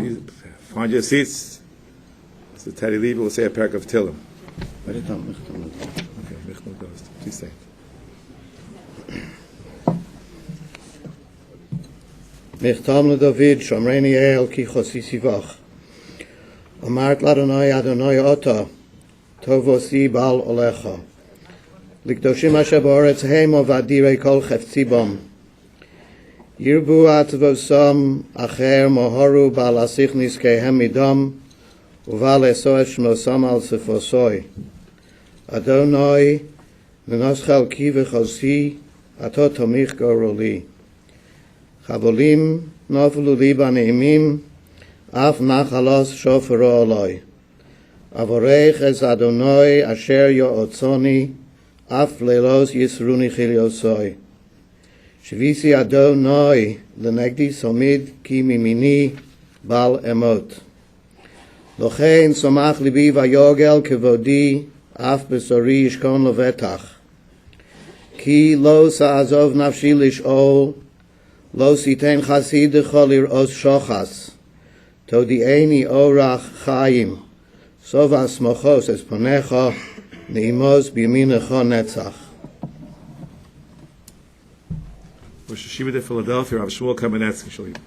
Please find your seats. Mr. Teddy Levy will say a parak of Tillim. Okay, Michal goes. Please say it. מכתב לדוד, שומרני אל כי חוסיסי בך. אמרת לאדוני, אדוני אותה, טוב עושי בעל עליך. לקדושים אשר בארץ המה ואדירי כל חפצי בם. ירבו עטבוסם אחר מהרו בעל אסיך נזקיהם מדם, ובעל עשו את שמוסם על ספוסוי. אדוני, ננס חלקי וחוסי, אתה תמיך גורלי. חבולים נפלו לי בנעימים, אף נחלוס שופרו עלי. אברך את אדוני אשר יועצוני, אף לילות יסרוני חיליוסוי. שביסי אדוני לנגדי סומיד, כי ממיני בל אמות. לכן שמח ליבי ויוגל כבודי, אף בשורי ישכון לבטח. כי לא תעזוב נפשי לשאול, לא תיתן חסידך לראות שוחס. תודיעני אורח חיים, סוף אסמכוס את פניך, נעמוז בימינך נצח. Rosh Hashiva de Philadelphia, Rav Shmuel Kamenetsky shall lead.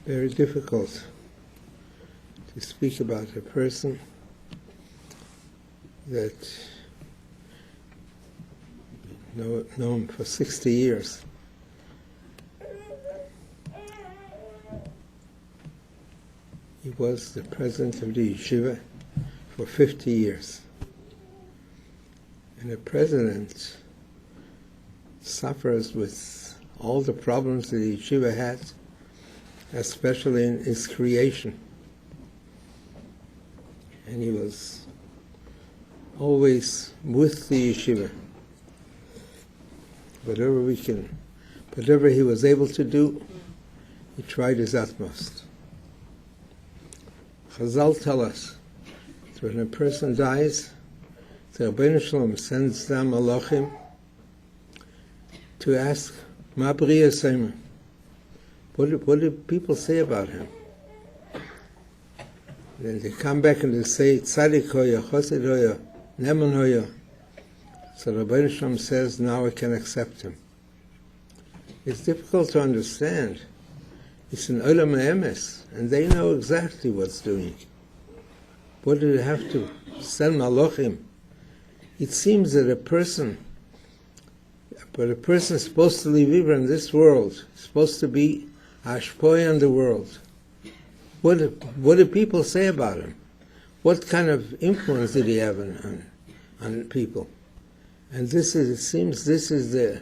Very difficult to speak about a person that know him for 60 years. He was the president of the yeshiva for 50 years. And a president suffers with all the problems that the yeshiva had, especially in its creation. And he was always with the yeshiva. Whatever he was able to do, he tried his utmost. Chazal tell us that when a person dies, the Rebbeinu Shalom sends down malachim to ask, Ma b'riya seimer? What do people say about him? Then they come back and they say, Tzadik hoya, Chosid hoya, Neman hoya. So Rebbeinu Shalom says, now I can accept him. It's difficult to understand. It's an olam emes, and they know exactly what's doing. What do they have to send malachim? It seems that a person is supposed to live even in this world, supposed to be ashpoy on the world. What do people say about him? What kind of influence did he have on people? And it seems this is the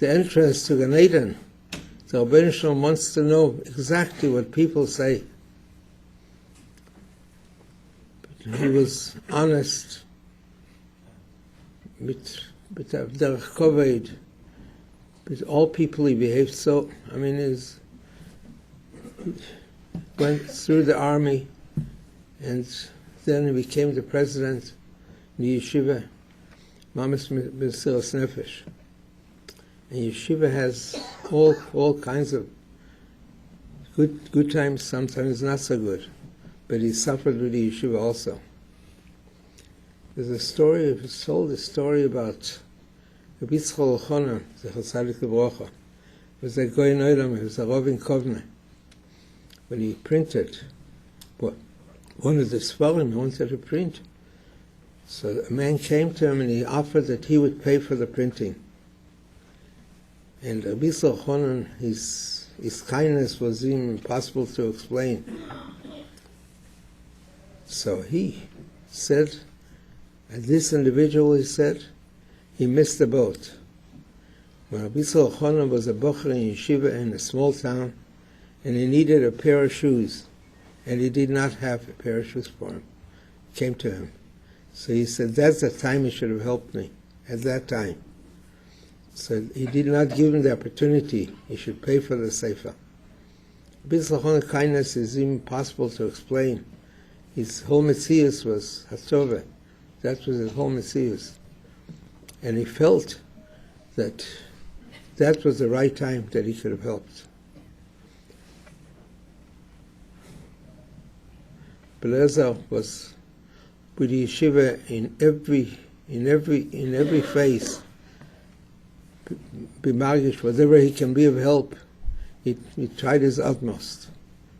entrance to Gan Eden. So Rebbeinu Shalom wants to know exactly what people say. But he was honest, with derech koved, with all people he behaved so. I mean, he went through the army, and then he became the president in the yeshiva, Mamas Mesiras Nefesh. And yeshiva has all kinds of good times, sometimes not so good. But he suffered with the yeshiva also. There's told a story about Rabbi Yitzchak Elchanan, Zecher Tzadik Livrocha. It was a Goy Nolam, he was a Rav in Kovna. When he printed one of the Sfarim he wanted to print. So a man came to him and he offered that he would pay for the printing. And Rabbi Yitzchak Elchanan, his kindness was even impossible to explain. So he said, and this individual, he said, he missed the boat. When Rabbi Yitzchak Elchanan was a bocher in yeshiva in a small town, and he needed a pair of shoes, and he did not have a pair of shoes for him. He came to him. So he said, that's the time he should have helped me, at that time. So he did not give him the opportunity. He should pay for the sefer. Bitzlachon kindness is impossible to explain. His whole Messias was Hatzova. That was his whole Messias. And he felt that that was the right time that he could have helped. Belezer was with the yeshiva in every phase. Be magish, whatever he can be of help, he tried his utmost.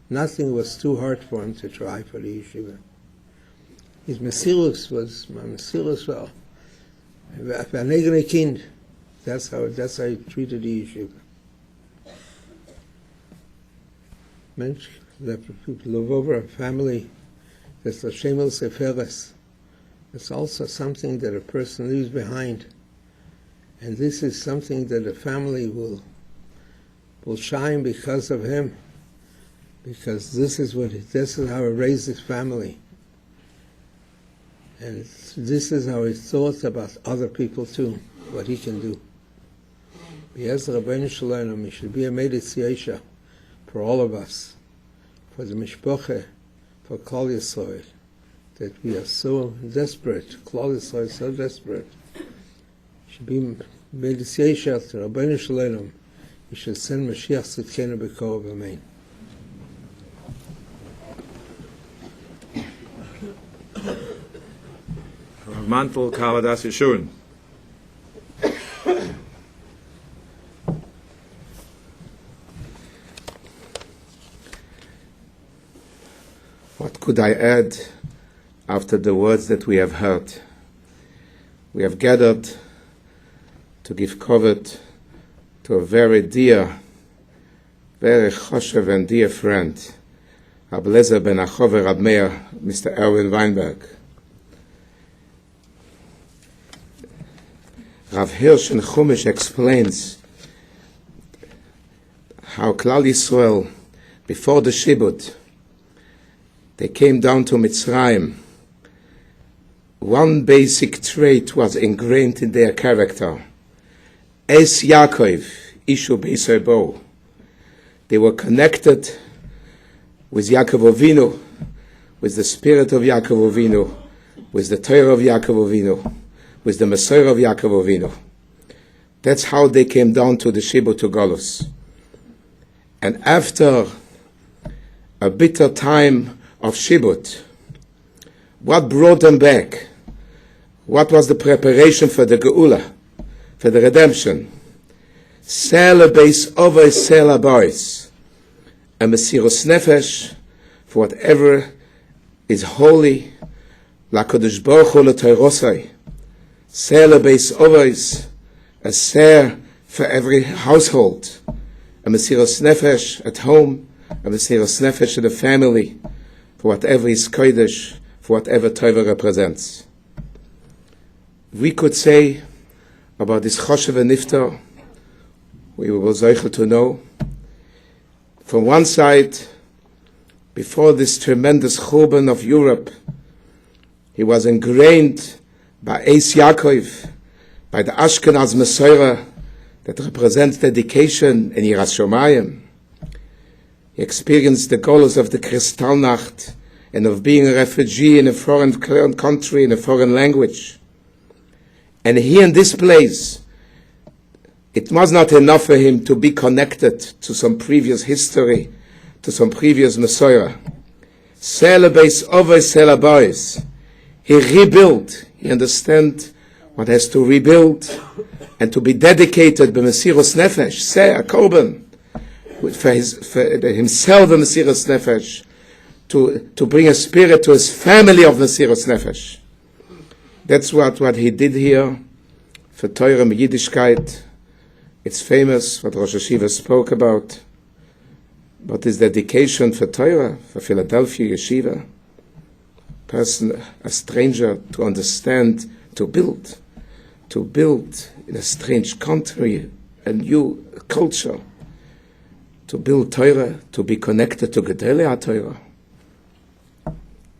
Nothing was too hard for him to try for the yeshiva. His Mesirus was well. V'anegene kind. That's how he treated the yeshiva. Mensch, that people live over a family that's the Shemel Seferes. It's also something that a person leaves behind. And this is something that a family will shine because of him. Because this is how he raised his family. And this is how he thought about other people too, what he can do. B'Yezra Ben Shalom, he should be a Meditz Yesha for all of us, for the Mishpoche, for Klal Yisrael, that we are so desperate, Klal Yisrael is so desperate. Should be Meditz Yesha to Rabbeinu Shalom. He should send Mashiach Tzidkenu B'Korov, Amen. Mantel Kavadas Yeshurun. What could I add after the words that we have heard? We have gathered to give kavod to a very dear, very choshev and dear friend, Rab Lezer ben Achove Rab Meir, Mr. Erwin Weinberg. Rav Hirsch in Chumash explains how Klal Yisrael, before the Shibud, they came down to Mitzrayim. One basic trait was ingrained in their character. Es Yaakov, Ishu Beisei Bo. They were connected with Yaakov Avinu, with the spirit of Yaakov Avinu, with the Torah of Yaakov Avinu, with the Messiah of Yaakov Avinu. That's how they came down to the Shibud to Golus. And after a bitter time of Shibud, what brought them back? What was the preparation for the Geula, for the redemption? Sela beis ovos sela bois, a Mesirus Nefesh for whatever is holy, LaKadosh Baruch Hu l'Torosai. Sela beis ovos, a ser for every household, a Mesirus Nefesh at home, a Mesirus Nefesh in the family, for whatever is Kodesh, for whatever Torah represents. We could say about this Choshev and Niftar, we were zeichel to know, from one side, before this tremendous Churban of Europe, he was ingrained by Eis Yaakov, by the Ashkenaz Messiah, that represents dedication in Yiras Shomayim. He experienced the goals of the Kristallnacht and of being a refugee in a foreign country, in a foreign language. And here in this place, it was not enough for him to be connected to some previous history, to some previous Messiah. Sela beis ovos sela bois. He rebuilt. He understand what has to rebuild and to be dedicated by Mesirus Nefesh, say a korban, for himself a Mesirus Nefesh, to bring a spirit to his family of Mesirus Nefesh. That's what he did here for Torah and Yiddishkeit. It's famous what Rosh Hashiva spoke about his dedication for Torah, for Philadelphia Yeshiva. Person, a stranger, to understand, to build in a strange country, a new culture, to build Torah, to be connected to Gedolei HaTorah.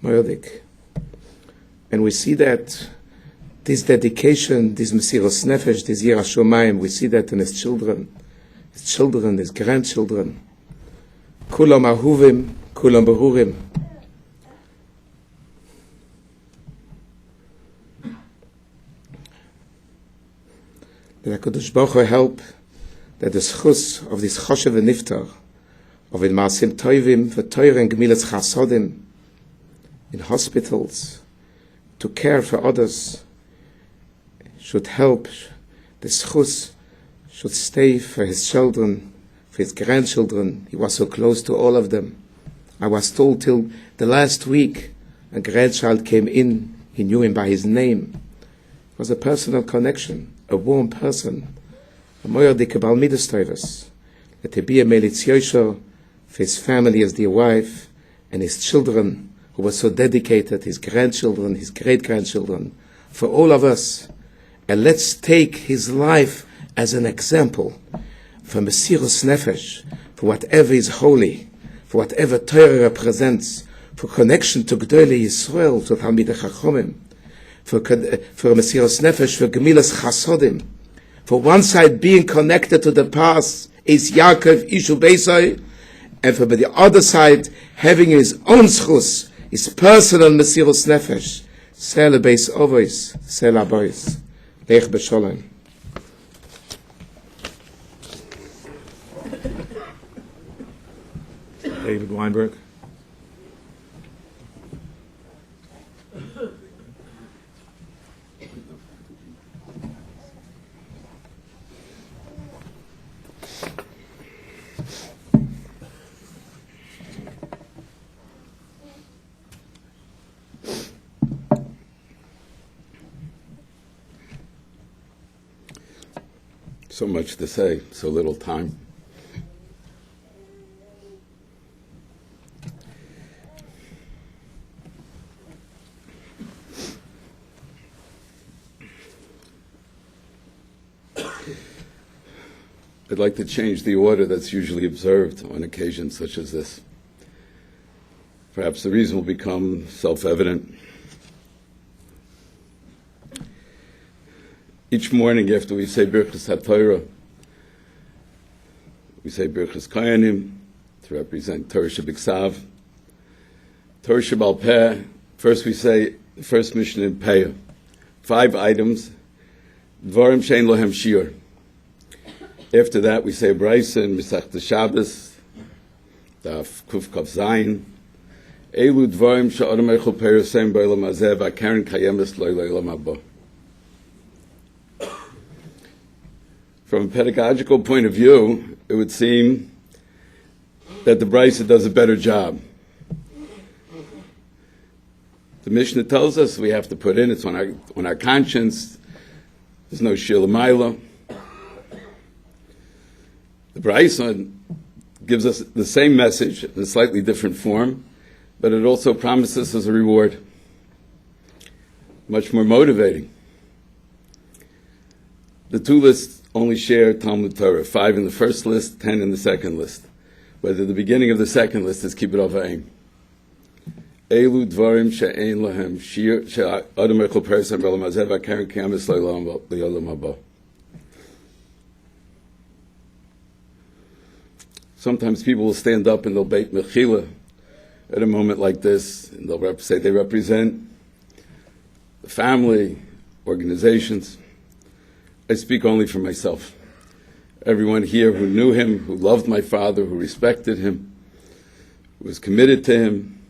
Moedik. And we see that this dedication, this Mesirus Nefesh, this Yiras Shomayim, we see that in his children, his grandchildren. Kulam ahuvim, kulam berurim. That HaKadosh Baruch Hu help that the schus of this choshev and niftar, of in maasim toivim, v'toir and gemilas chasodim, in hospitals, to care for others, should help, the schus should stay for his children, for his grandchildren. He was so close to all of them. I was told till the last week, a grandchild came in, he knew him by his name. It was a personal connection, a warm person. A moyer dike bal midas toivas. Let he be a melitz yosher for his family, his dear wife, and his children, who were so dedicated, his grandchildren, his great-grandchildren, for all of us. And let's take his life as an example for Mesirus Nefesh, for whatever is holy, for whatever Torah represents, for connection to Gdolei Yisrael, to Talmidei Chachomim, for Mesirus Nefesh, for Gemilas Chasodim. For one side, being connected to the past is Yaakov Ishu Beisai, and for the other side, having his own schus, his personal Mesirus Nefesh, Sele Beis Ovois, Sele Abois, Lech B'Sholem. David Weinberg. So much to say, so little time. I'd like to change the order that's usually observed on occasions such as this. Perhaps the reason will become self-evident. Each morning after we say Birchas HaTorah, we say Birchas Koyanim to represent Torah Shebiksav, Torah Shebal Peh. First we say the first mission in Peh. 5 items, Dvarim Shein Lohem Shiur. After that we say Braisa in Masechta Shabbos, Daf Kuf Kaf Zayin, Elu Dvarim She'adam Eichel Perusem B'Olam Hazeh V'Karen Kayemes Lo L'Olam Haba. From a pedagogical point of view, it would seem that the Braisa does a better job. The Mishnah tells us we have to put in, it's on our conscience, there's no Shir L'Mayla. The Braisa gives us the same message in a slightly different form, but it also promises us a reward, much more motivating. The 2 lists only share Talmud Torah, 5 in the first list, 10 in the second list. Whether the beginning of the second list is Kibbut Avayim. Elu dvarim she'ein lahem shir she'adam echol perasem b'olam hazeh v'karen kayemes l'olam haba. Sometimes people will stand up and they'll beit mechila at a moment like this, and they'll say they represent the family, organizations. I speak only for myself. Everyone here who knew him, who loved my father, who respected him, who was committed to him,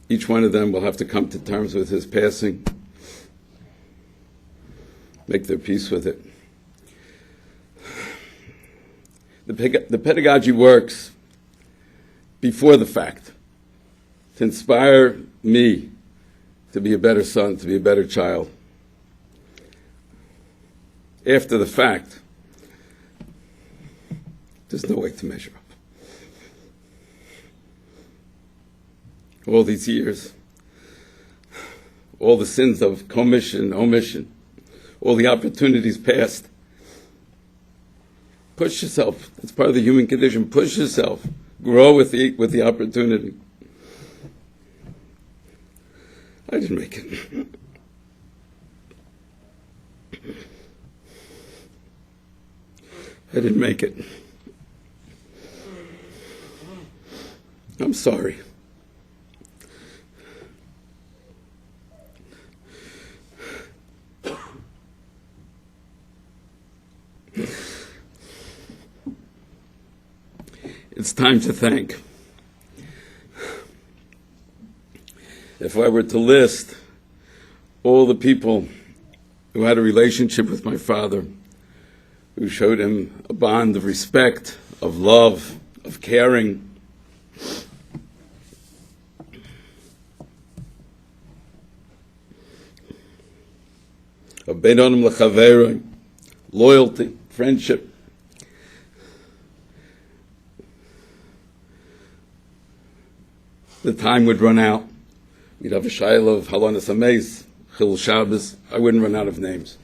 each one of them will have to come to terms with his passing, make their peace with it. The pedagogy works before the fact, to inspire me to be a better son, to be a better child. After the fact, there's no way to measure up. All these years, all the sins of commission, omission, all the opportunities past. Push yourself. It's part of the human condition. Push yourself. Grow with the opportunity. I didn't make it. I didn't make it. I'm sorry. It's time to thank. If I were to list all the people who had a relationship with my father, who showed him a bond of respect, of love, of caring, of beinonim lechaveroi, loyalty, friendship, the time would run out. We'd have a shayla of halanas hameis, chil Shabbos. I wouldn't run out of names.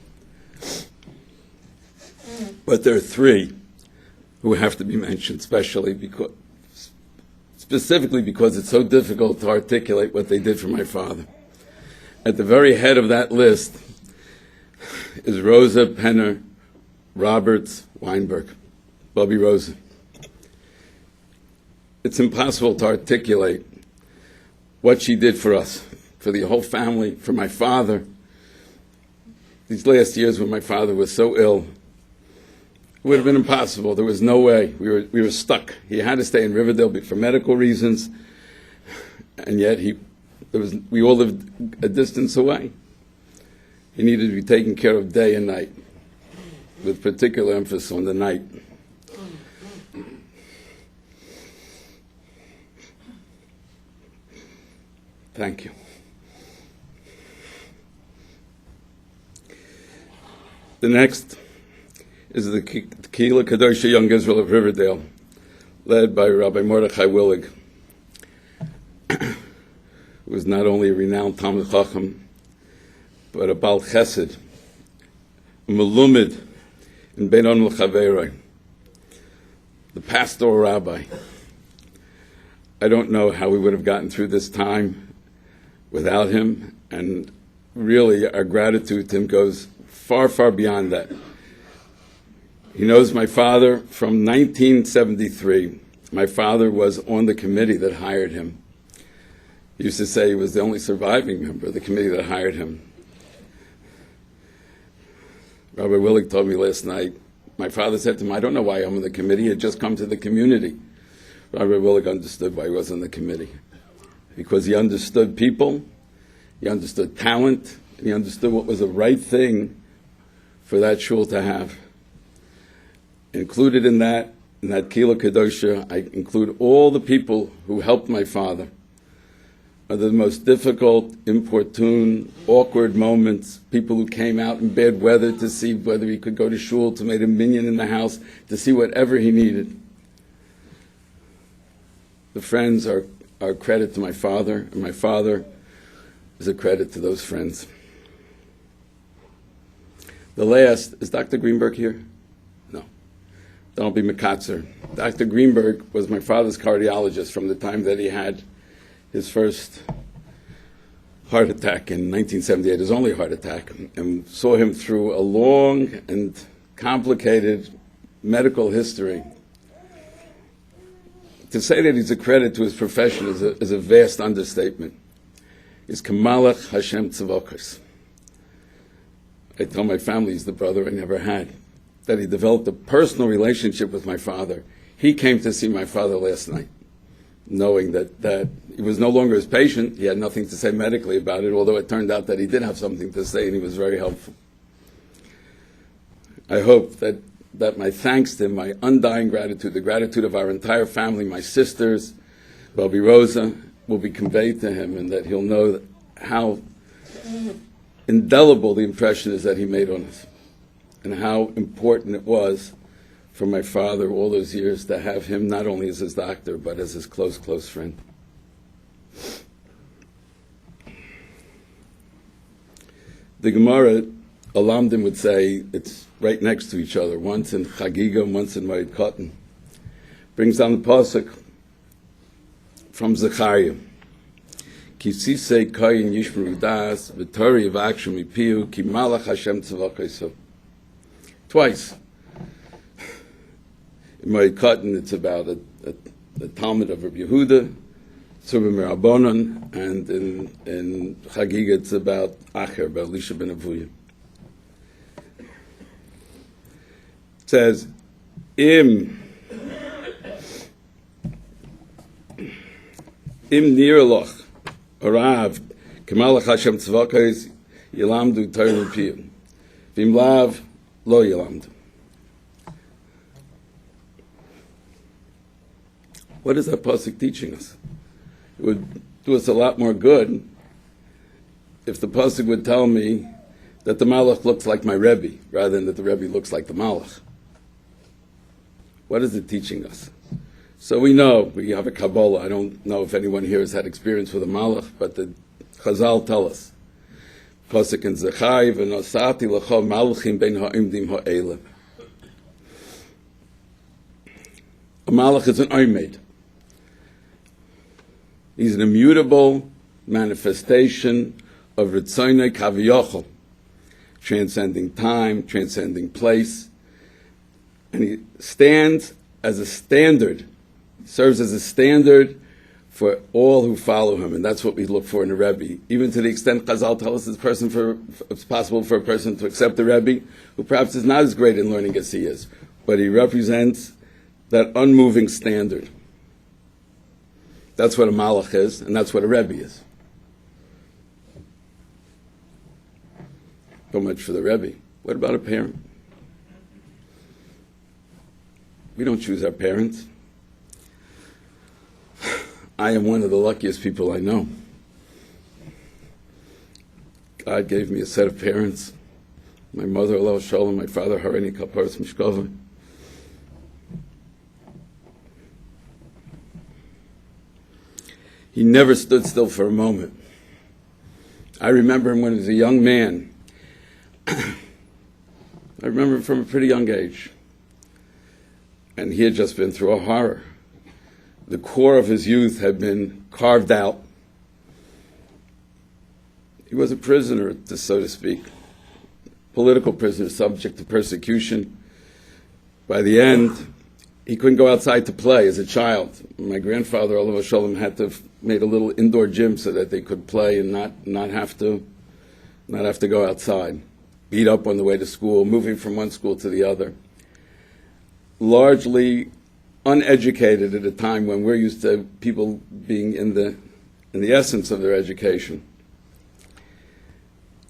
But there are three who have to be mentioned, specifically because it's so difficult to articulate what they did for my father. At the very head of that list is Rosa Penner Roberts Weinberg, Bubby Rosa. It's impossible to articulate what she did for us, for the whole family, for my father. These last years when my father was so ill, it would have been impossible. There was no way. We were stuck. He had to stay in Riverdale for medical reasons, and yet we all lived a distance away. He needed to be taken care of day and night, with particular emphasis on the night. Thank you. The next is the Kehillah Kadosha Young Israel of Riverdale, led by Rabbi Mordechai Willig, who was not only a renowned Talmid Chacham, but a Bal Chesed, a Melumid in Beinonim L'Chaveroi, the pastoral rabbi. I don't know how we would have gotten through this time without him, and really our gratitude to him goes far, far beyond that. He knows my father from 1973. My father was on the committee that hired him. He used to say he was the only surviving member of the committee that hired him. Rabbi Willig told me last night, my father said to him, I don't know why I'm on the committee, he had just come to the community. Rabbi Willig understood why he was on the committee. Because he understood people, he understood talent, and he understood what was the right thing for that shul to have. Included in that Kehillah Kadosha, I include all the people who helped my father. Under the most difficult, importune, awkward moments, people who came out in bad weather to see whether he could go to shul, to make a minyan in the house, to see whatever he needed. The friends are a credit to my father, and my father is a credit to those friends. The last, is Dr. Greenberg here? No. Don't be Makatzer. Dr. Greenberg was my father's cardiologist from the time that he had his first heart attack in 1978, his only heart attack, and saw him through a long and complicated medical history. To say that he's a credit to his profession is a vast understatement. He's Kamalach Hashem Tzavokos. I tell my family he's the brother I never had. That he developed a personal relationship with my father. He came to see my father last night, knowing that he was no longer his patient. He had nothing to say medically about it, although it turned out that he did have something to say, and he was very helpful. I hope that my thanks to him, my undying gratitude, the gratitude of our entire family, my sisters, Bobby Rosa, will be conveyed to him, and that he'll know how indelible the impression is that he made on us, and how important it was for my father all those years to have him not only as his doctor, but as his close, close friend. The Gemara, Alamdim would say, it's right next to each other, once in Chagiga and once in Moed Katan. Brings down the pasuk from Zechariah. Kisisei kayin yishmeru das, v'tori v'akshu mipiu, ki malach Hashem tzavakaiso. Twice. In Moed Katan, it's about the Talmud of Rabbi Yehuda, Tzuvah Mirabonon, and in Chagiga it's about Acher, about Elisha ben Avuya. It says, Im nirloch orav kemalach Hashem tzvakos yilamdu Torah piyim v'im lav lo yilamdu. What is that pasuk teaching us? It would do us a lot more good if the pasuk would tell me that the malach looks like my Rebbe rather than that the Rebbe looks like the malach. What is it teaching us? So we know, we have a Kabbalah. I don't know if anyone here has had experience with a malach, but the Chazal tell us. Pasuk in Zechai, v'nosati l'cho malachim ben ha'imdim ha'elim. A malach is an oimed. He's an immutable manifestation of Ritzonei Kaviyachol, transcending time, transcending place. And he stands as a standard, serves as a standard for all who follow him, and that's what we look for in a Rebbe. Even to the extent Chazal tells us it's possible for a person to accept a Rebbe who perhaps is not as great in learning as he is, but he represents that unmoving standard. That's what a Malach is, and that's what a Rebbe is. So much for the Rebbe. What about a parent? We don't choose our parents. I am one of the luckiest people I know. God gave me a set of parents. My mother, Allah Shalom, my father, Harini Kaparas Mishkova. He never stood still for a moment. I remember him when he was a young man. I remember him from a pretty young age. And he had just been through a horror. The core of his youth had been carved out. He was a prisoner, so to speak, political prisoner, subject to persecution. By the end, he couldn't go outside to play as a child. My grandfather, Olav Shalom, had to have made a little indoor gym so that they could play and not have to go outside. Beat up on the way to school, moving from one school to the other. Largely uneducated at a time when we're used to people being in the essence of their education.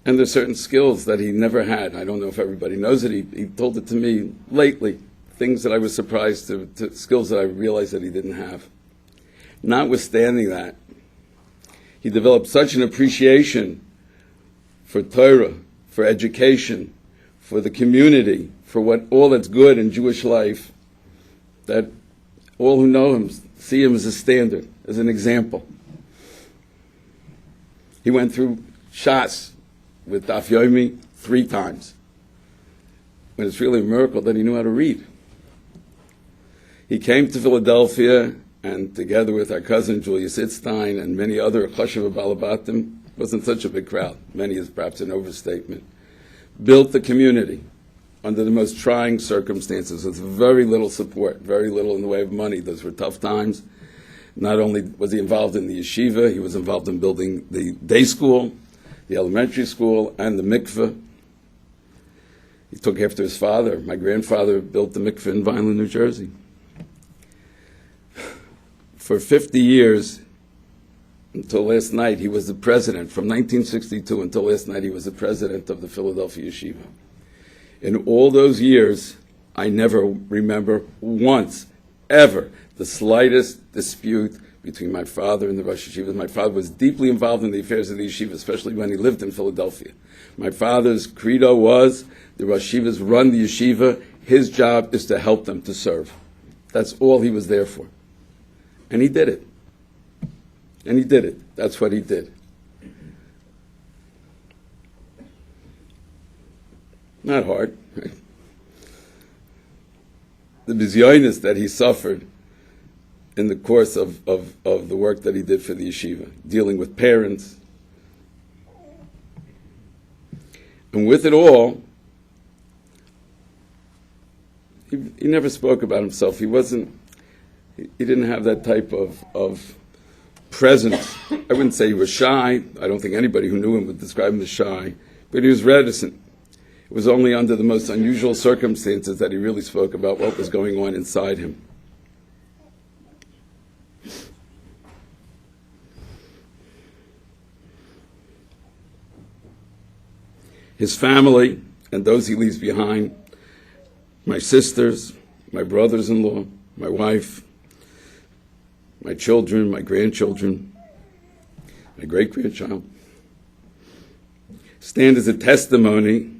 And there's certain skills that he never had. I don't know if everybody knows it. He told it to me lately, things that I was surprised to skills that I realized that he didn't have. Notwithstanding that, he developed such an appreciation for Torah, for education, for the community, for all that's good in Jewish life, that all who know him see him as a standard, as an example. He went through Shas with Daf Yomi 3 times. And it's really a miracle that he knew how to read. He came to Philadelphia, and together with our cousin Julius Itzstein and many other Chashuva Balabatim, wasn't such a big crowd, many is perhaps an overstatement, built the community under the most trying circumstances with very little support, very little in the way of money. Those were tough times. Not only was he involved in the yeshiva, he was involved in building the day school, the elementary school, and the mikveh. He took after his father. My grandfather built the mikveh in Vineland, New Jersey. For 50 years, until last night, he was the president. From 1962 until last night, he was the president of the Philadelphia Yeshiva. In all those years, I never remember once, ever, the slightest dispute between my father and the Rosh Yeshiva. My father was deeply involved in the affairs of the Yeshiva, especially when he lived in Philadelphia. My father's credo was, the Rosh Yeshivas run the Yeshiva, his job is to help them to serve. That's all he was there for. And he did it. And he did it. That's what he did. Not hard. The bizyonis that he suffered in the course of the work that he did for the yeshiva, dealing with parents. And with it all, he never spoke about himself. He didn't have that type of present. I wouldn't say he was shy. I don't think anybody who knew him would describe him as shy, but he was reticent. It was only under the most unusual circumstances that he really spoke about what was going on inside him. His family and those he leaves behind, my sisters, my brothers-in-law, my wife, my children, my grandchildren, my great-grandchild, stand as a testimony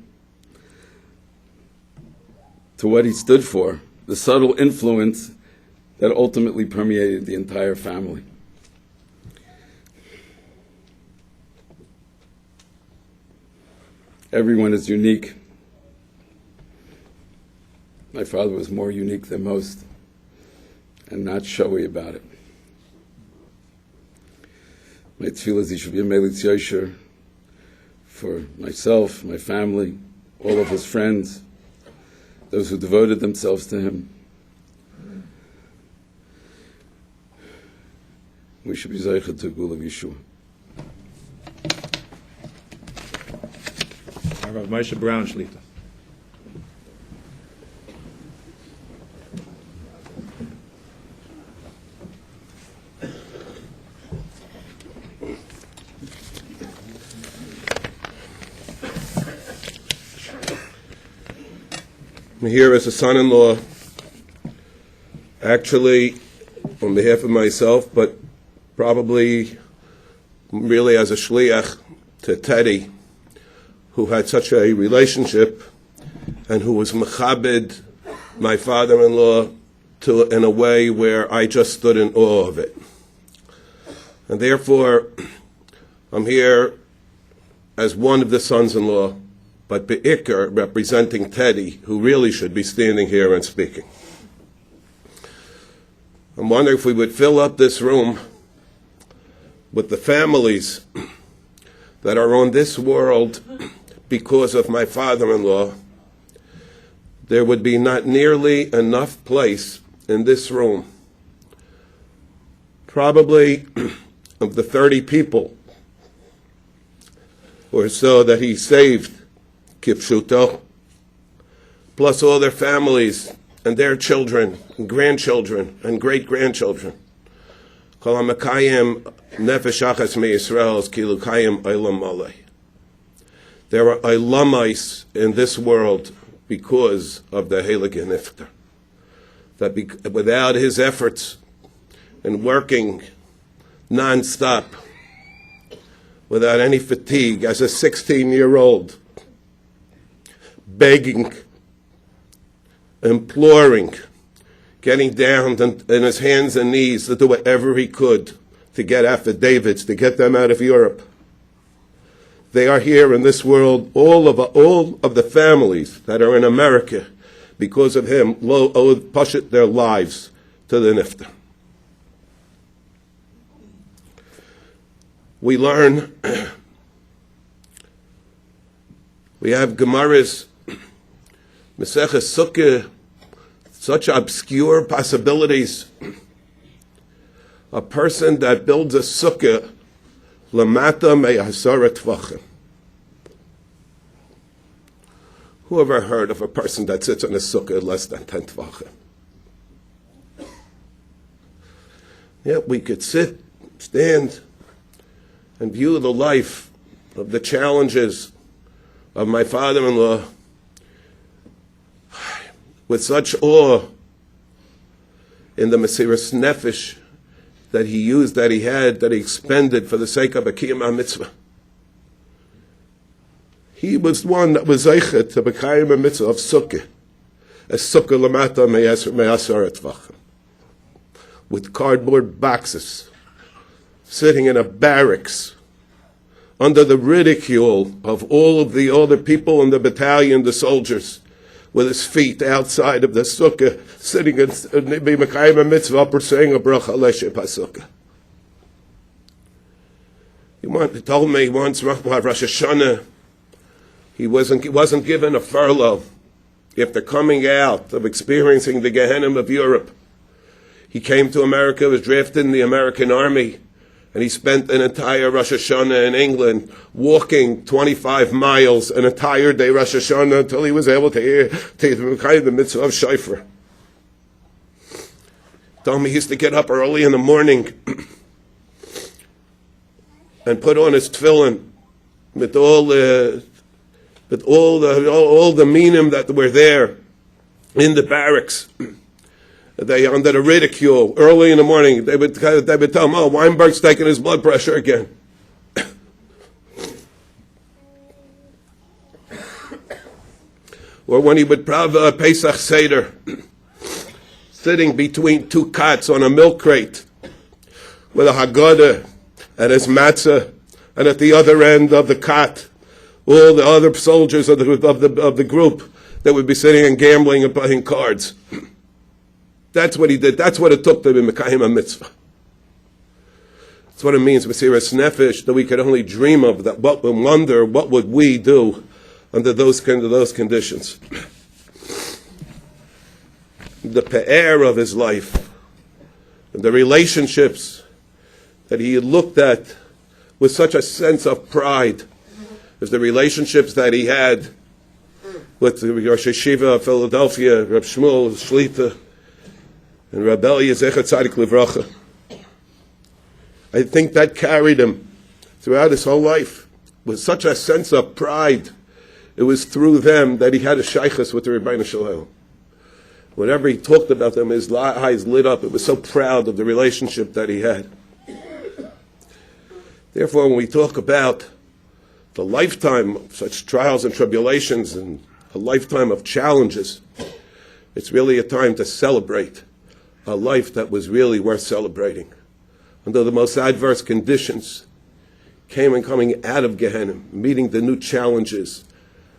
to what he stood for, the subtle influence that ultimately permeated the entire family. Everyone is unique. My father was more unique than most and not showy about it. My tefillah is he should be a melitz yosher for myself, my family, all of his friends, those who devoted themselves to him. We should be zeicha to Gula Yeshua. Rav Moshe Brown Shlita. I'm here as a son-in-law, actually on behalf of myself, but probably really as a shliach to Teddy, who had such a relationship and who was mechabed my father-in-law in a way where I just stood in awe of it. And therefore, I'm here as one of the sons-in-law, but be'ikr representing Teddy, who really should be standing here and speaking. I'm wondering if we would fill up this room with the families that are on this world because of my father-in-law. There would be not nearly enough place in this room. Probably of the 30 people or so that he saved, Kipshuto, plus all their families and their children and grandchildren and great-grandchildren. Kol hamakayim nefesh achas meYisrael kilu kayim olam malei. There are olamais in this world because of the Heilige Nifter. That without his efforts and working non-stop, without any fatigue, as a 16-year-old, begging, imploring, getting down on his hands and knees to do whatever he could to get affidavits, to get them out of Europe. They are here in this world, all of the families that are in America, because of him, pushed their lives to the Nifter. We learn, we have Gemaras, Maseches Sukkah, such obscure possibilities. A person that builds a sukkah, lamata me'asara tvachim. Who ever heard of a person that sits on a sukkah less than 10 tvachim? Yeah, we could sit, stand, and view the life of the challenges of my father-in-law with such awe in the Mesiras Nefesh that he used, that he had, that he expended for the sake of a Kiyam HaMitzvah. He was one that was zeichet to B'kayim HaMitzvah of Sukkah, a Sukkah Lamata Me'asar Tvachim, with cardboard boxes, sitting in a barracks, under the ridicule of all of the other people in the battalion, the soldiers, with his feet outside of the sukkah, sitting in Mekayim HaMitzvah, or saying a bracha l'shem HaSukkah. He told me once, Rosh Hashanah, he wasn't given a furlough after coming out of experiencing the Gehenna of Europe. He came to America, was drafted in the American Army, And he spent an entire Rosh Hashanah in England walking 25 miles, an entire day Rosh Hashanah, until he was able to hear the mitzvah of Shofar. Told me he used to get up early in the morning and put on his tefillin with all the minim that were there in the barracks. They under the ridicule early in the morning. They would tell him, "Oh, Weinberg's taking his blood pressure again." Or when he would prav Pesach Seder, sitting between two cots on a milk crate with a Haggadah and his matzah, and at the other end of the cot, all the other soldiers of the group that would be sitting and gambling and playing cards. That's what he did. That's what it took to be Mekayim HaMitzvah. That's what it means, Mesiras Nefesh, that we could only dream of, that what we wonder, what would we do under those conditions. The pe'er of his life, and the relationships that he looked at with such a sense of pride, is the relationships that he had with the Rosh Yeshiva of Philadelphia, Reb Shmuel Shlita, and Reb Elia Zecher Tzadik Livracha. I think that carried him throughout his whole life with such a sense of pride. It was through them that he had a shaychus with the Rebbeinu Shalom. Whenever he talked about them, his eyes lit up. It was so proud of the relationship that he had. Therefore, when we talk about the lifetime of such trials and tribulations and a lifetime of challenges, it's really a time to celebrate a life that was really worth celebrating. Under the most adverse conditions, coming out of Gehenna, meeting the new challenges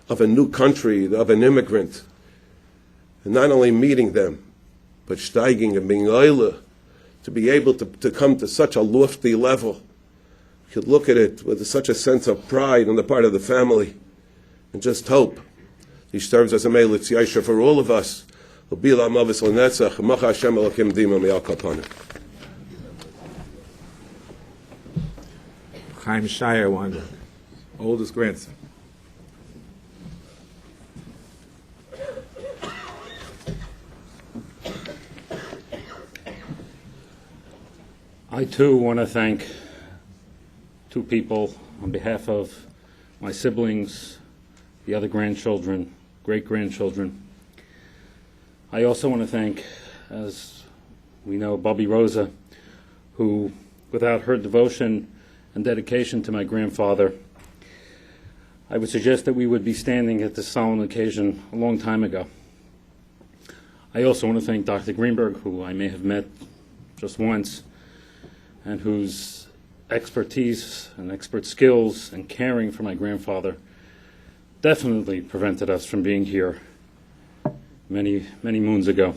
of a new country, of an immigrant, and not only meeting them, but steiging and being oile, to be able to come to such a lofty level. You could look at it with such a sense of pride on the part of the family, and just hope he serves as a Melitz Yesha for all of us. Chaim Shire, one oldest grandson. I too want to thank two people on behalf of my siblings, the other grandchildren, great-grandchildren. I also want to thank, as we know, Bobby Rosa, who, without her devotion and dedication to my grandfather, I would suggest that we would be standing at this solemn occasion a long time ago. I also want to thank Dr. Greenberg, who I may have met just once, and whose expertise and expert skills and caring for my grandfather definitely prevented us from being here many, many moons ago.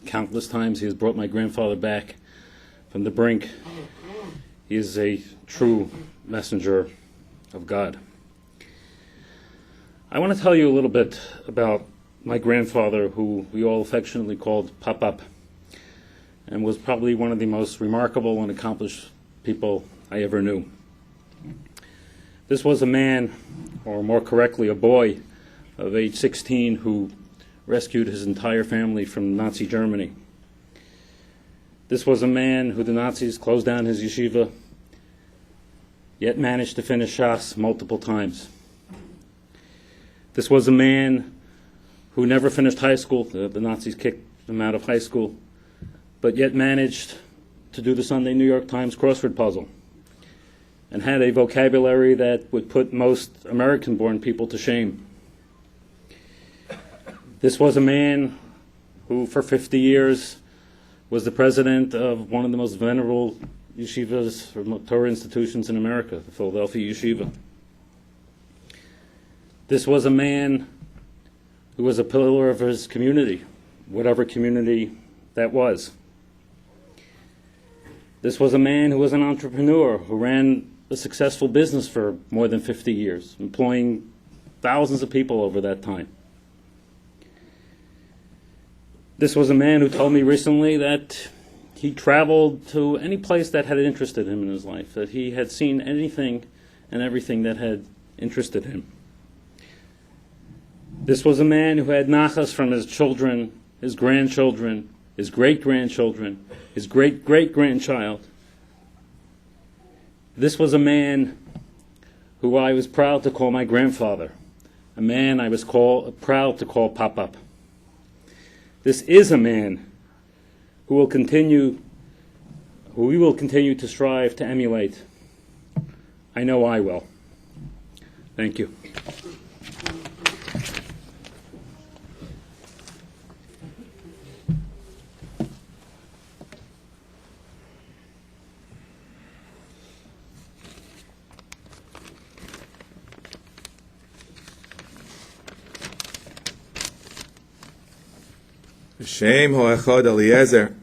Countless times he has brought my grandfather back from the brink. He is a true messenger of God. I want to tell you a little bit about my grandfather, who we all affectionately called Pap-Pap, and was probably one of the most remarkable and accomplished people I ever knew. This was a man, or more correctly, a boy of age 16 who rescued his entire family from Nazi Germany. This was a man who the Nazis closed down his yeshiva, yet managed to finish Shas multiple times. This was a man who never finished high school. The Nazis kicked him out of high school, but yet managed to do the Sunday New York Times crossword puzzle and had a vocabulary that would put most American-born people to shame. This was a man who, for 50 years, was the president of one of the most venerable yeshivas, or Torah institutions in America, the Philadelphia Yeshiva. This was a man who was a pillar of his community, whatever community that was. This was a man who was an entrepreneur, who ran a successful business for more than 50 years, employing thousands of people over that time. This was a man who told me recently that he traveled to any place that had interested him in his life, that he had seen anything and everything that had interested him. This was a man who had nachas from his children, his grandchildren, his great-grandchildren, his great-great-grandchild. This was a man who I was proud to call my grandfather, a man I was proud to call Pop-Up. This is a man who we will continue to strive to emulate. I know I will. Thank you. Shem ho'echad Eliezer,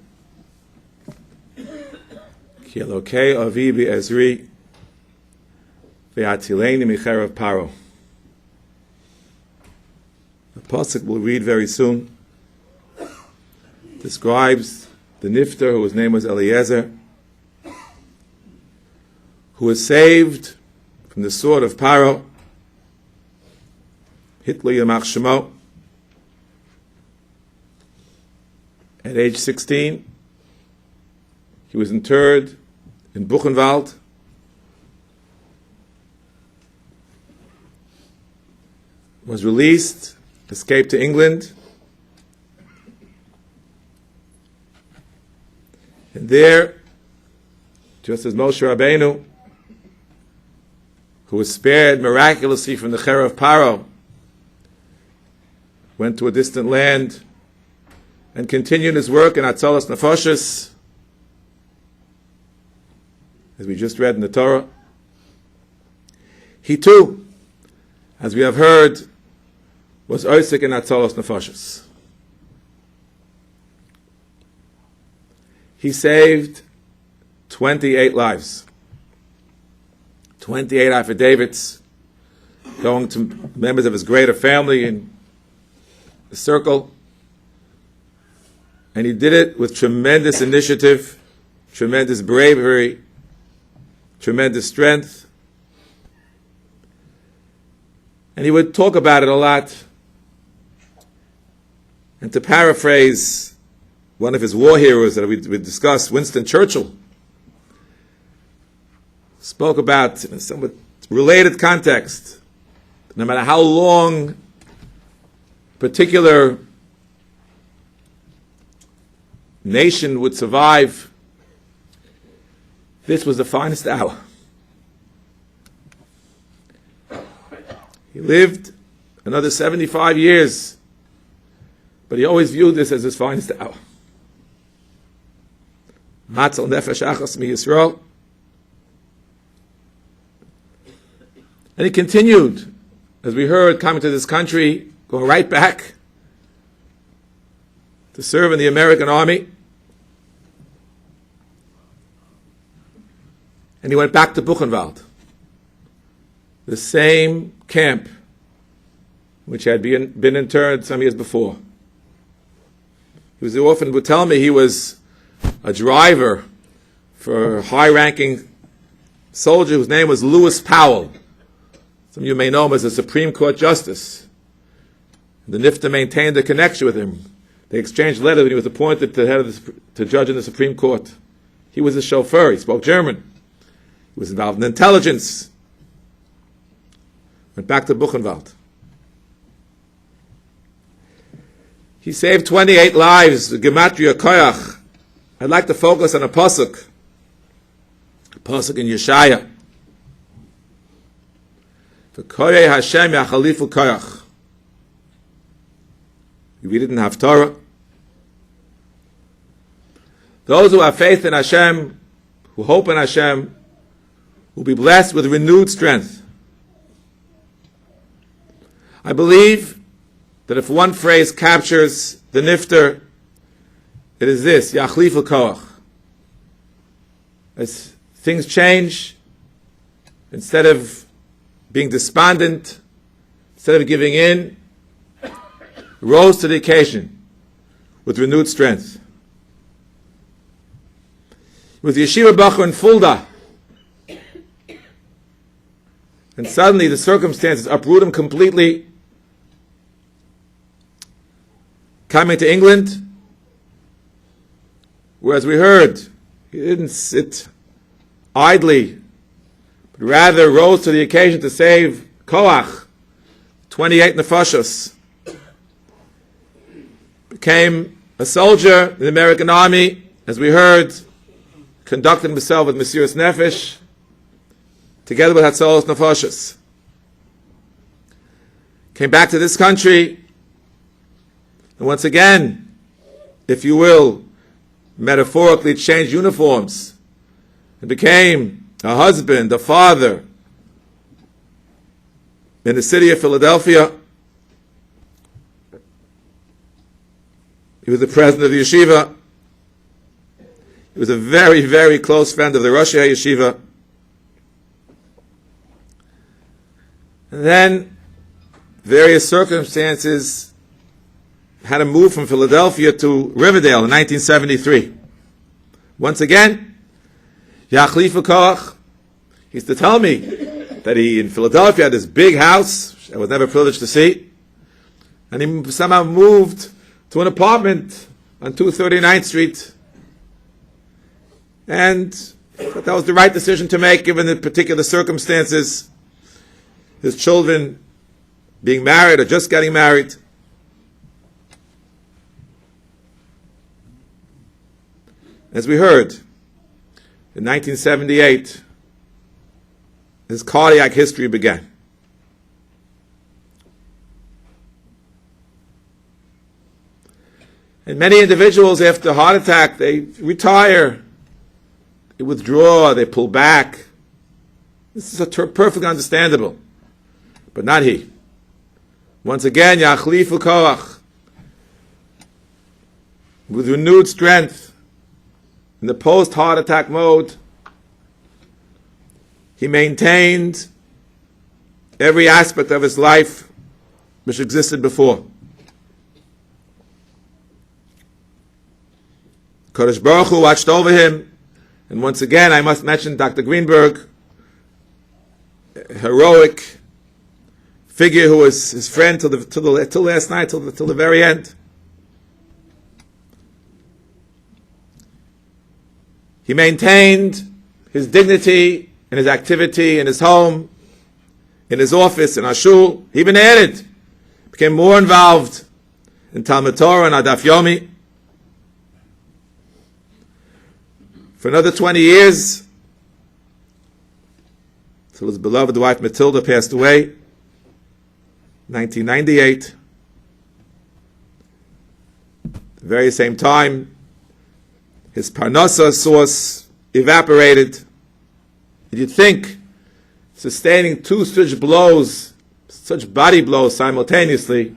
ki Elokei avi bi'ezri, ve'atileni micherav paro. The pasuk we'll read very soon describes the nifter whose name was Eliezer, who was saved from the sword of Paro, Hitler Yamach Shemo. At age 16, he was interred in Buchenwald. Was released, escaped to England, and there, just as Moshe Rabbeinu, who was spared miraculously from the Cher of Paro, went to a distant land and continued his work in Atzalas Nefashos, as we just read in the Torah. He too, as we have heard, was Osik in Atzalas Nefashos. He saved 28 lives, 28 affidavits, going to members of his greater family in the circle. And he did it with tremendous initiative, tremendous bravery, tremendous strength. And he would talk about it a lot. And to paraphrase one of his war heroes that we discussed, Winston Churchill, spoke about, in a somewhat related context, no matter how long particular nation would survive, this was the finest hour. He lived another 75 years, but he always viewed this as his finest hour. Matzal nefesh achas mi Yisrael. And he continued, as we heard, coming to this country, going right back to serve in the American Army. And he went back to Buchenwald, the same camp which had been interned some years before. He often would tell me he was a driver for a high-ranking soldier whose name was Lewis Powell. Some of you may know him as a Supreme Court Justice. The NIFTA maintained a connection with him. They exchanged letters when he was appointed to judge in the Supreme Court. He was a chauffeur. He spoke German. He was involved in intelligence. Went back to Buchenwald. He saved 28 lives, the Gematria Koyach. I'd like to focus on a pasuk in Yeshaya. V'koyei Hashem yachalifu koyach. We didn't have Torah. Those who have faith in Hashem, who hope in Hashem, will be blessed with renewed strength. I believe that if one phrase captures the nifter, it is this: Yachlifu koach. As things change, instead of being despondent, instead of giving in, rose to the occasion with renewed strength. was Yeshiva Bacher in Fulda. And suddenly the circumstances uproot him completely. Coming to England, where, as we heard, he didn't sit idly, but rather rose to the occasion to save Koach, 28 nefashos. Became a soldier in the American Army, as we heard, conducted himself with Mesiras Nefesh, together with Hatzalos Nefashos. Came back to this country, and once again, if you will, metaphorically changed uniforms, and became a husband, a father, in the city of Philadelphia. He was the president of the yeshiva. He was a very, very close friend of the Rosh Yeshiva. And then various circumstances had him move from Philadelphia to Riverdale in 1973. Once again, Yachlifa Koach, he used to tell me that he in Philadelphia had this big house I was never privileged to see, and he somehow moved to an apartment on 239th Street. And that was the right decision to make given the particular circumstances, his children being married or just getting married. As we heard, in 1978, his cardiac history began. And many individuals, after a heart attack, they retire, they withdraw, they pull back. This is perfectly understandable. But not he. Once again, Yachlifu Koach, with renewed strength, in the post-heart attack mode, he maintained every aspect of his life which existed before. Kodesh Baruch Hu watched over him, and once again I must mention Dr. Greenberg, a heroic figure who was his friend till last night, till the very end. He maintained his dignity in his activity, in his home, in his office, in Ashul. He even added, became more involved in Talmud Torah and Adaf Yomi. For another 20 years, till his beloved wife Matilda passed away, 1998. At the very same time, his parnasa source evaporated. And you'd think sustaining two such blows, such body blows simultaneously,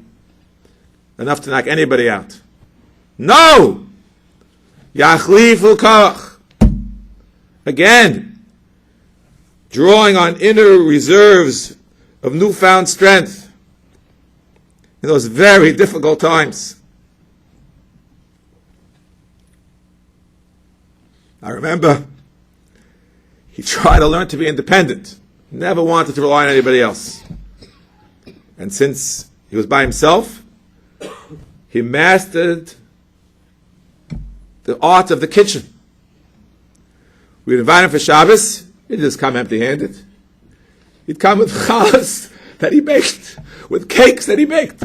enough to knock anybody out. No! Yachlifu Koach. Again, drawing on inner reserves of newfound strength in those very difficult times. I remember he tried to learn to be independent, never wanted to rely on anybody else. And since he was by himself, he mastered the art of the kitchen. We'd invite him for Shabbos, he'd just come empty-handed. He'd come with challahs that he baked, with cakes that he baked.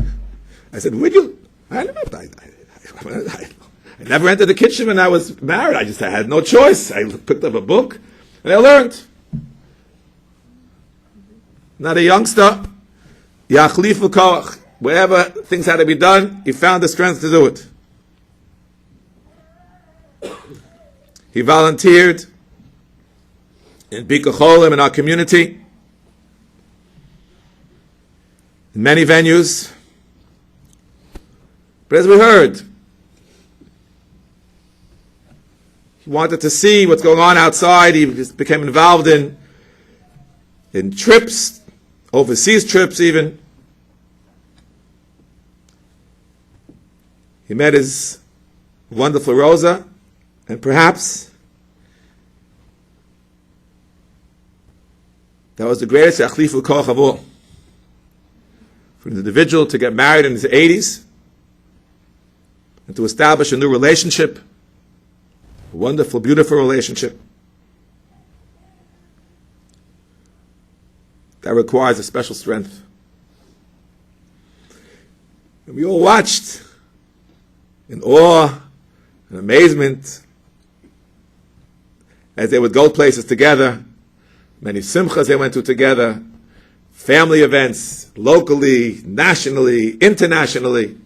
I said, would you? I never entered the kitchen when I was married. I had no choice. I picked up a book and I learned. Not a youngster. Yachlifu Koach. Wherever things had to be done, he found the strength to do it. He volunteered in Bika Cholim in our community, in many venues. But as we heard, he wanted to see what's going on outside. He just became involved in trips, overseas trips even. He met his wonderful Rosa, and perhaps That was the greatest Yachlifu Koach of all. For an individual to get married in his 80s and to establish a new relationship, a wonderful, beautiful relationship, that requires a special strength. And we all watched in awe and amazement as they would go places together, many simchas they went to together, family events, locally, nationally, internationally.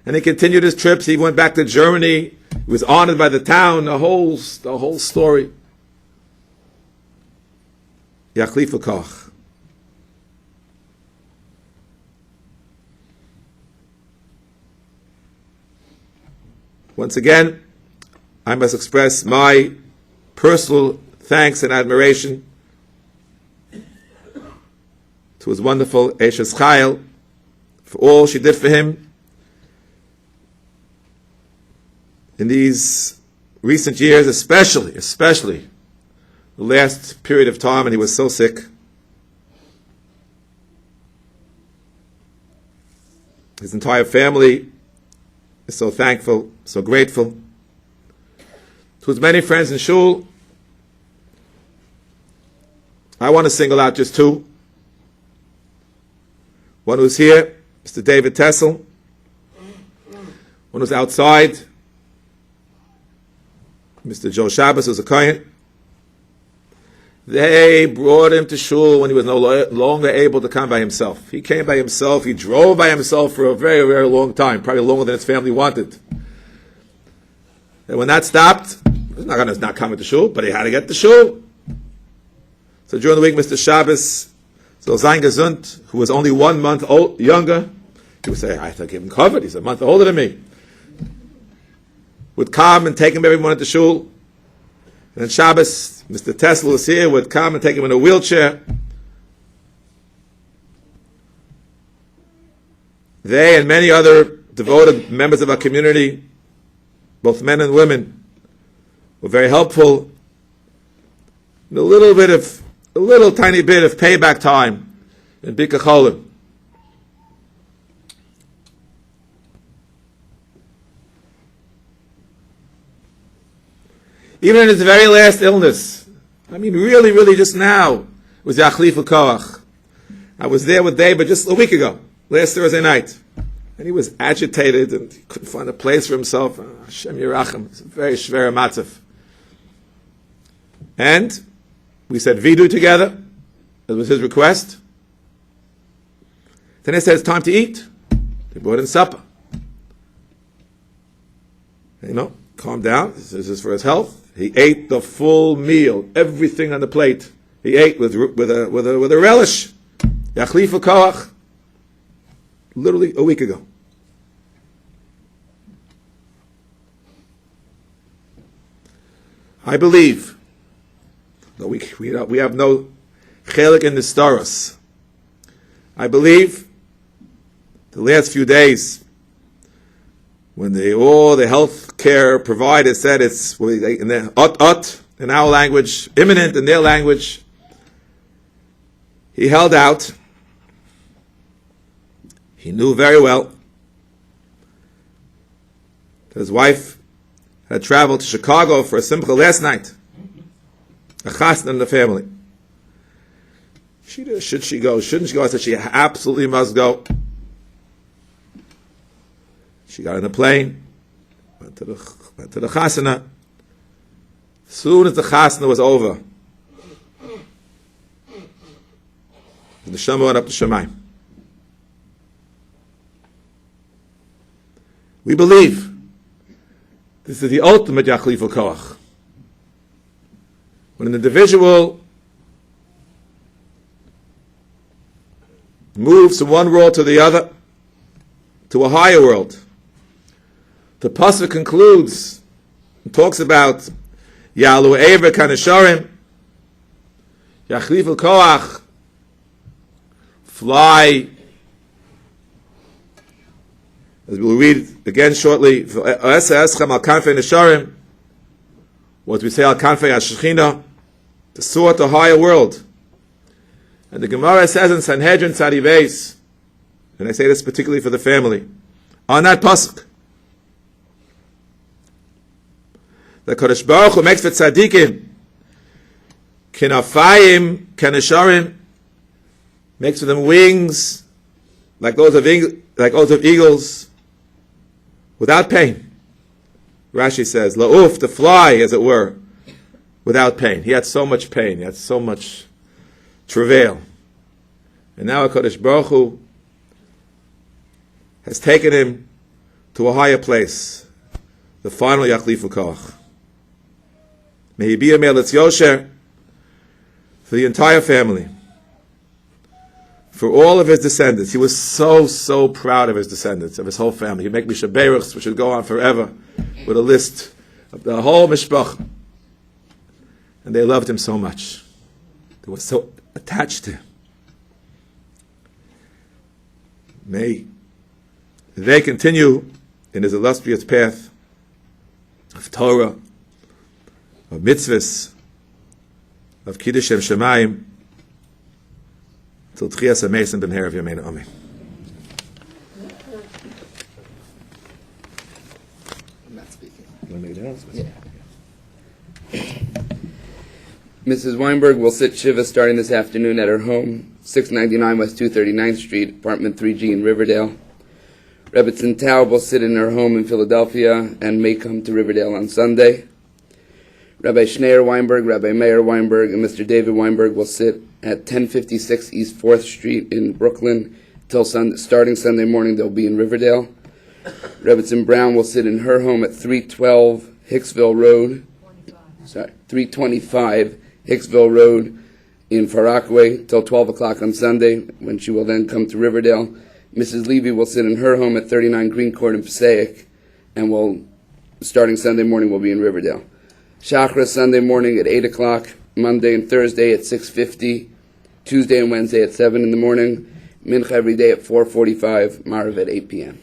And he continued his trips. He went back to Germany. He was honored by the town, the whole story. Yachlifu Koach. Once again, I must express my personal thanks and admiration to his wonderful Eshes Chayil for all she did for him in these recent years, especially the last period of time when he was so sick. His entire family is so thankful, so grateful. To his many friends in Shul, I want to single out just two. One who's here, Mr. David Tessel. One who's outside, Mr. Joe Shabbos, who's a Kohen. They brought him to Shul when he was no longer able to come by himself. He came by himself, he drove by himself for a very, very long time, probably longer than his family wanted. And when that stopped, he's not coming to Shul, but he had to get to Shul. So during the week, Mr. Shabbos, so Zayn Gesund, who was only 1 month younger, he would say, I have to give him covered, he's a month older than me. Would come and take him every morning to Shul. And then Shabbos, Mr. Tesla was here, would come and take him in a wheelchair. They and many other devoted members of our community, both men and women, were very helpful. And a little tiny bit of payback time in Bika Cholim. Even in his very last illness, I mean, really just now, was Yachlifu Koach. I was there with David just a week ago, last Thursday night. And he was agitated and he couldn't find a place for himself. Hashem Yerachem. It's a very shver matzav. And we said Vidu together. That was his request. Then he said, it's time to eat. They brought in supper. Calm down. This is for his health. He ate the full meal, everything on the plate. He ate with a relish. Yachlifu Koach. Literally a week ago. I believe that we have no chelik in the staros. I believe the last few days, when all the health care providers said it's in in our language, imminent in their language, he held out. He knew very well that his wife had traveled to Chicago for a simcha last night, a chasna in the family. Should she go? Shouldn't she go? I said she absolutely must go. She got on the plane, went to the chasana. As soon as the chasana was over, the neshama went up to Shamayim. We believe this is the ultimate Yachlifu Koach. When an individual moves from one world to the other, to a higher world, the pasuk concludes and talks about Yalu Ever Kanasharim, Yachlifu Koach, fly. As we'll read again shortly, what we say al kanfei hashechina, to soar to a higher world. And the Gemara says in Sanhedrin Tzadi Beis, and I say this particularly for the family, on that pasuk, the Kodesh Baruch Hu makes for tzaddikim, kinafayim, kanesharim, makes for them wings like those of eagles, without pain. Rashi says, la'uf, to fly, as it were, without pain. He had so much pain, he had so much travail. And now HaKadosh Baruch Hu has taken him to a higher place, the final Yachlifu Koch. May he be a Melitz Yosher for the entire family, for all of his descendants. He was so proud of his descendants, of his whole family. He'd make Misha Beruchs, which would go on forever, with a list of the whole Mishpach. And they loved him so much. They were so attached to him. May they continue in his illustrious path of Torah, of mitzvahs, of Kiddush Shem Shemayim, till Tchias HaMeis and B'mher of Yameinu. Amen. I'm not speaking. Mrs. Weinberg will sit Shiva starting this afternoon at her home, 699 West 239th Street, apartment 3G in Riverdale. Rebbetzin Taub will sit in her home in Philadelphia and may come to Riverdale on Sunday. Rabbi Schneur Weinberg, Rabbi Meir Weinberg, and Mr. David Weinberg will sit at 1056 East 4th Street in Brooklyn till starting Sunday morning. They'll be in Riverdale. Rebbetzin Brown will sit in her home at 325 Hicksville Road in Far Rockaway till 12 o'clock on Sunday, when she will then come to Riverdale. Mrs. Levy will sit in her home at 39 Green Court in Passaic, and will, starting Sunday morning, will be in Riverdale. Shachris Sunday morning at 8 o'clock, Monday and Thursday at 6:50, Tuesday and Wednesday at 7 in the morning, Mincha every day at 4:45, Marav at 8 p.m.